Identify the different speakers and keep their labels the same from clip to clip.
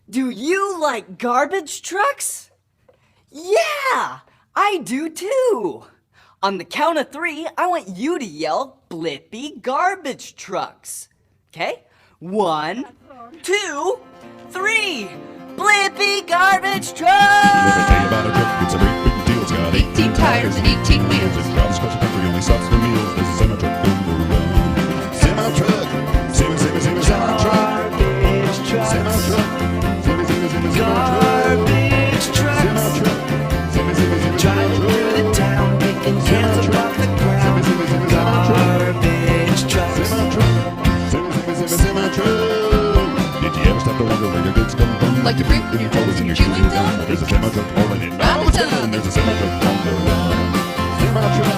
Speaker 1: Do you like garbage trucks? Yeah, I do too. On the count of 3, I want you to yell Blippi garbage trucks. Okay? 1, 2, 3. Blippi garbage trucks!
Speaker 2: Let me tell you about a truck, it's a great big deal. It's got
Speaker 3: 18 tires and 18 wheels.
Speaker 2: It travels across the country, only stops for meals. There's a semi-truck on the run. Semi-truck, semi-truck.
Speaker 1: Garbage trucks.
Speaker 2: Semi-truck, semi-truck.
Speaker 1: Garbage trucks. Driving through the town, picking cans up off the ground. Garbage trucks.
Speaker 2: Semi-truck. Did you ever stop to wonder where your goods come from?
Speaker 3: Like your fruit and your clothes and your chewing gum?
Speaker 2: There's a semi-truck hauling it
Speaker 3: Round the
Speaker 2: town.
Speaker 3: town.
Speaker 2: There's a semi-truck on the run. Semi-truck,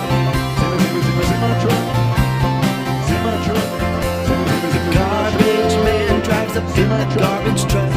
Speaker 2: semi-truck. Semi-truck.
Speaker 1: Garbage man drives up in a garbage truck.